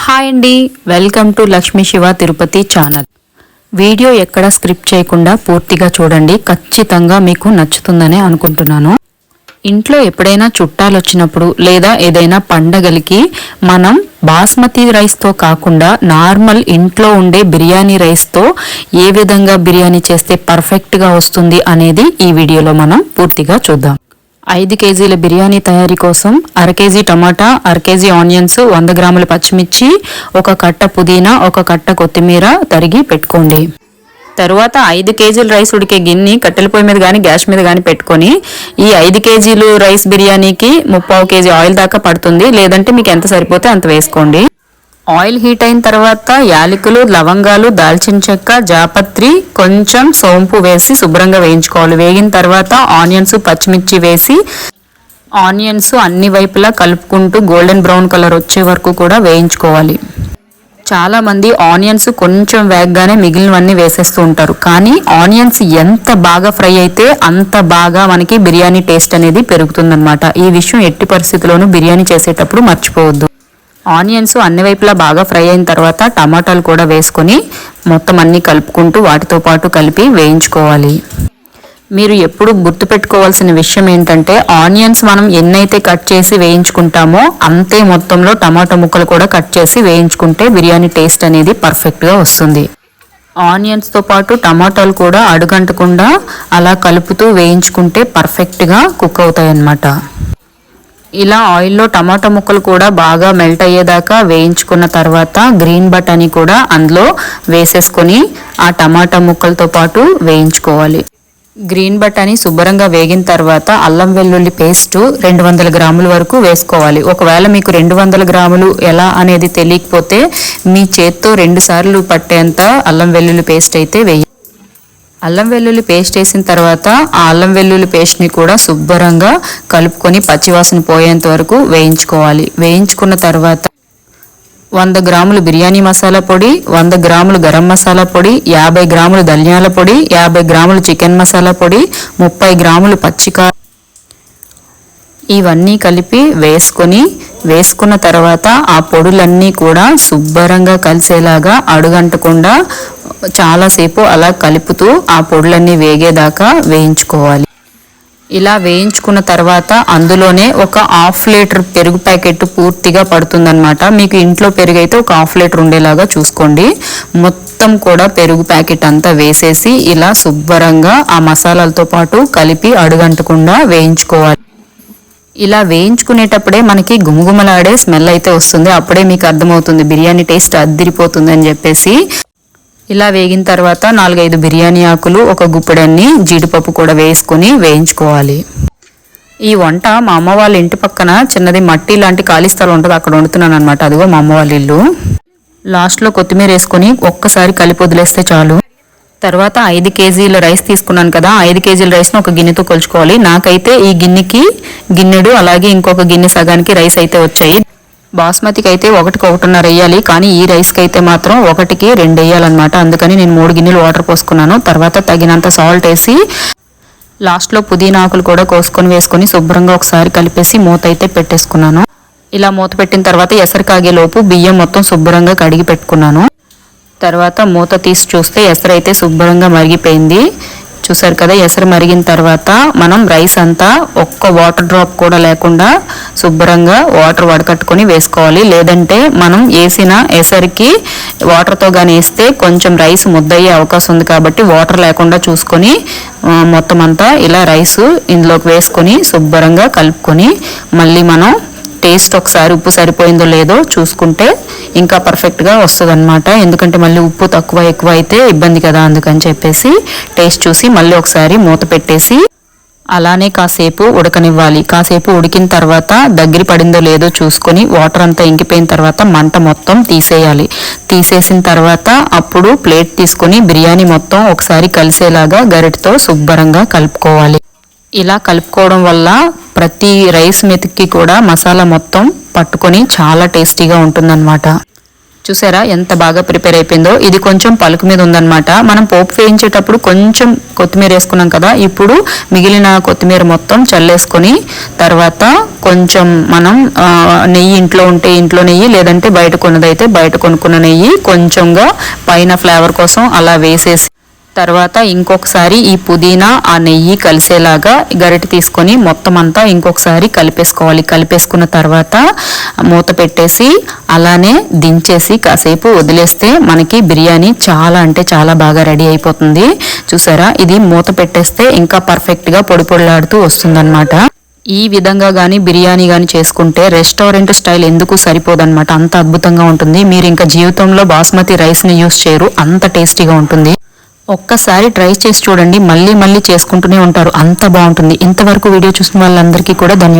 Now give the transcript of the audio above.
Hi అండి, welcome to Lakshmi Shiva Tirupati channel. Video ఎక్కడ script చేయకుండా పూర్తిగా చూడండి, ఖచ్చితంగా మీకు నచ్చుతుందని అనుకుంటున్నాను. ఇంట్లో ఎప్పుడైనా చుట్టాలు వచ్చినప్పుడు లేదా ఏదైనా పండగలకి మనం బాస్మతి రైస్తో కాకుండా నార్మల్ ఇంట్లో ఉండే బిర్యానీ రైస్తో ఏ విధంగా బిర్యానీ చేస్తే పర్ఫెక్ట్గా వస్తుంది అనేది ఈ వీడియోలో మనం పూర్తిగా చూద్దాం. 5 కేజీల బిర్యానీ తయారీ కోసం 1/2 కేజీ టమాటా, 1/2 కేజీ ఆనియన్స్, 100 గ్రాముల పచ్చిమిర్చి, 1 కట్ట పుదీనా, 1 కట్ట కొత్తిమీర తరిగి పెట్టుకోండి. తరువాత 5 కేజీల రైస్ ఉడికే గిన్నె కట్టెల పొయ్యి మీద కానీ గ్యాస్ మీద కానీ పెట్టుకొని ఈ 5 కేజీలు రైస్ బిర్యానీకి 3/4 కేజీ ఆయిల్ దాకా పడుతుంది. లేదంటే మీకు ఎంత సరిపోతే అంత వేసుకోండి. ఆయిల్ హీట్ అయిన తర్వాత యాలకులు, లవంగాలు, దాల్చిన చెక్క, జాపత్రి, కొంచెం సోంపు వేసి శుభ్రంగా వేయించుకోవాలి. వేగిన తర్వాత ఆనియన్స్, పచ్చిమిర్చి వేసి ఆనియన్స్ అన్ని వైపులా కలుపుకుంటూ గోల్డెన్ బ్రౌన్ కలర్ వచ్చే వరకు కూడా వేయించుకోవాలి. చాలా మంది ఆనియన్స్ కొంచెం వేగగానే మిగిలినవన్నీ వేసేస్తూ ఉంటారు. కానీ ఆనియన్స్ ఎంత బాగా ఫ్రై అయితే అంత బాగా మనకి బిర్యానీ టేస్ట్ అనేది పెరుగుతుందన్నమాట. ఈ విషయం ఎట్టి పరిస్థితుల్లోనూ బిర్యానీ చేసేటప్పుడు మర్చిపోవద్దు. ఆనియన్స్ అన్ని వైపులా బాగా ఫ్రై అయిన తర్వాత టమాటాలు కూడా వేసుకొని మొత్తం అన్నీ కలుపుకుంటూ వాటితో పాటు కలిపి వేయించుకోవాలి. మీరు ఎప్పుడు గుర్తుపెట్టుకోవాల్సిన విషయం ఏంటంటే ఆనియన్స్ మనం ఎన్నైతే కట్ చేసి వేయించుకుంటామో అంతే మొత్తంలో టమాటా ముక్కలు కూడా కట్ చేసి వేయించుకుంటే బిర్యానీ టేస్ట్ అనేది పర్ఫెక్ట్గా వస్తుంది. ఆనియన్స్తో పాటు టమాటాలు కూడా అడుగంటకుండా అలా కలుపుతూ వేయించుకుంటే పర్ఫెక్ట్గా కుక్ అవుతాయి అన్నమాట. ఇలా ఆయిల్లో టమాటా ముక్కలు కూడా బాగా మెల్ట్ అయ్యేదాకా వేయించుకున్న తర్వాత గ్రీన్ బటానీ కూడా అందులో వేసేసుకొని ఆ టమాటా ముక్కలతో పాటు వేయించుకోవాలి. గ్రీన్ బటానీ శుభ్రంగా వేగిన తర్వాత అల్లం వెల్లుల్లి పేస్ట్ 200 గ్రాముల వరకు వేసుకోవాలి. ఒకవేళ మీకు 200 గ్రాములు ఎలా అనేది తెలియకపోతే మీ చేత్తో 2 సార్లు పట్టేంత అల్లం వెల్లుల్లి పేస్ట్ అయితే వేయాలి. అల్లం వెల్లుల్లి పేస్ట్ వేసిన తర్వాత ఆ అల్లం వెల్లుల్లి పేస్ట్ని కూడా శుభ్రంగా కలుపుకొని పచ్చివాసన పోయేంత వరకు వేయించుకోవాలి. వేయించుకున్న తర్వాత 100 గ్రాములు బిర్యానీ మసాలా పొడి, 100 గ్రాములు గరం మసాలా పొడి, 50 గ్రాములు ధనియాల పొడి, 50 గ్రాములు చికెన్ మసాలా పొడి, 30 గ్రాములు పచ్చికారం ఇవన్నీ కలిపి వేసుకున్న తర్వాత ఆ పొడులన్నీ కూడా శుభ్రంగా కలిసేలాగా అడుగంటకుండా చాలాసేపు అలా కలుపుతూ ఆ పొడులన్నీ వేగేదాకా వేయించుకోవాలి. ఇలా వేయించుకున్న తర్వాత అందులోనే ఒక 1/2 లీటర్ పెరుగు ప్యాకెట్ పూర్తిగా పడుతుందన్నమాట. మీకు ఇంట్లో పెరుగు అయితే ఒక 1/2 లీటర్ ఉండేలాగా చూసుకోండి. మొత్తం కూడా పెరుగు ప్యాకెట్ అంతా వేసేసి ఇలా శుభ్రంగా ఆ మసాలాలతో పాటు కలిపి అడుగంటకుండా వేయించుకోవాలి. ఇలా వేయించుకునేటప్పుడే మనకి గుమగుమలాడే స్మెల్ అయితే వస్తుంది. అప్పుడే మీకు అర్థమవుతుంది బిర్యానీ టేస్ట్ అద్దిరిపోతుంది అని చెప్పేసి. ఇలా వేగిన తర్వాత 4-5 బిర్యానీ ఆకులు, 1 గుప్పెడన్ని జీడిపప్పు కూడా వేసుకొని వేయించుకోవాలి. ఈ వంట మా అమ్మ వాళ్ళ ఇంటి పక్కన చిన్నది మట్టి లాంటి ఖాళీ స్థలం ఉంటుంది, అక్కడ వండుతున్నాను అనమాట. అదిగో మా అమ్మ వాళ్ళ ఇల్లు. లాస్ట్లో కొత్తిమీర వేసుకొని ఒక్కసారి కలిపి వదిలేస్తే చాలు. తర్వాత 5 కేజీల రైస్ తీసుకున్నాను కదా, 5 కేజీల రైస్ను ఒక గిన్నెతో కొలుచుకోవాలి. నాకైతే ఈ గిన్నెకి గిన్నెడు అలాగే ఇంకొక గిన్నె సగానికి రైస్ అయితే వచ్చాయి. బాస్మతికి అయితే 1-1.5 వేయాలి, కానీ ఈ రైస్కి అయితే మాత్రం 1-2 వేయాలన్నమాట. అందుకని నేను 3 గిన్నెలు వాటర్ పోసుకున్నాను. తర్వాత తగినంత సాల్ట్ వేసి లాస్ట్లో పుదీనా ఆకులు కూడా కోసుకొని వేసుకొని శుభ్రంగా ఒకసారి కలిపేసి మూత అయితే పెట్టేసుకున్నాను. ఇలా మూత పెట్టిన తర్వాత ఎసరు కాగేలోపు బియ్యం మొత్తం శుభ్రంగా కడిగి పెట్టుకున్నాను. తర్వాత మూత తీసి చూస్తే ఎసరు అయితే శుభ్రంగా మరిగిపోయింది. చూసారు కదా, ఎసరు మరిగిన తర్వాత మనం రైస్ అంతా ఒక్క వాటర్ డ్రాప్ కూడా లేకుండా శుభ్రంగా వాటర్ వడకట్టుకొని వేసుకోవాలి. లేదంటే మనం వేసిన ఎసరికి వాటర్తో కానీ వేస్తే కొంచెం రైస్ ముద్దయ్యే అవకాశం ఉంది. కాబట్టి వాటర్ లేకుండా చూసుకొని మొత్తం అంతా ఇలా రైస్ ఇందులోకి వేసుకొని శుభ్రంగా కలుపుకొని మళ్ళీ మనం టేస్ట్ ఒకసారి ఉప్పు సరిపోయిందో లేదో చూసుకుంటే ఇంకా పర్ఫెక్ట్గా వస్తుంది అనమాట. ఎందుకంటే మళ్ళీ ఉప్పు తక్కువ ఎక్కువ అయితే ఇబ్బంది కదా, అందుకని చెప్పేసి టేస్ట్ చూసి మళ్ళీ ఒకసారి మూత పెట్టేసి అలానే కాసేపు ఉడకనివ్వాలి. కాసేపు ఉడికిన తర్వాత దగ్గర పడిందో లేదో చూసుకొని వాటర్ అంతా ఇంకిపోయిన తర్వాత మంట మొత్తం తీసేయాలి. తీసేసిన తర్వాత అప్పుడు ప్లేట్ తీసుకొని బిర్యానీ మొత్తం ఒకసారి కలిసేలాగా గరిటతో శుభ్రంగా కలుపుకోవాలి. ఇలా కలుపుకోవడం వల్ల ప్రతి రైస్ మెతుక్కి కూడా మసాలా మొత్తం పట్టుకొని చాలా టేస్టీగా ఉంటుందన్నమాట. చూసారా ఎంత బాగా ప్రిపేర్ అయిపోయిందో. ఇది కొంచెం పలుకు మీద ఉందన్నమాట. మనం పోపు వేయించేటప్పుడు కొంచెం కొత్తిమీర వేసుకున్నాం కదా, ఇప్పుడు మిగిలిన కొత్తిమీర మొత్తం చల్లేసుకొని తర్వాత కొంచెం మనం నెయ్యి ఇంట్లో ఉంటే ఇంట్లో నెయ్యి, లేదంటే బయట కొన్నదైతే బయట కొనుక్కున్న నెయ్యి కొంచెంగా పైన ఫ్లేవర్ కోసం అలా వేసేసి తర్వాత ఇంకొకసారి ఈ పుదీనా ఆ నెయ్యి కలిసేలాగా గరిటె తీసుకొని మొత్తం అంతా ఇంకొకసారి కలిపేసుకోవాలి. కలిపేసుకున్న తర్వాత మూత పెట్టేసి అలానే దించేసి కాసేపు వదిలేస్తే మనకి బిర్యానీ చాలా అంటే చాలా బాగా రెడీ అయిపోతుంది. చూసారా, ఇది మూత పెట్టేస్తే ఇంకా పర్ఫెక్ట్గా పొడి పొడిలాడుతూ వస్తుందన్నమాట. ఈ విధంగా కానీ బిర్యానీ కానీ చేసుకుంటే రెస్టారెంట్ స్టైల్ ఎందుకు సరిపోదన్నమాట. అంత అద్భుతంగా ఉంటుంది. మీరు ఇంకా జీవితంలో బాస్మతి రైస్ని యూస్ చేయరు, అంత టేస్టీగా ఉంటుంది. ఒక్కసారి ట్రై చేసి చూడండి, మళ్ళీ మళ్ళీ చేసుకుంటూనే ఉంటారు, అంత బాగుంటుంది. ఇంతవరకు వీడియో చూసిన వాళ్ళందరికీ కూడా ధన్యవాదాలు.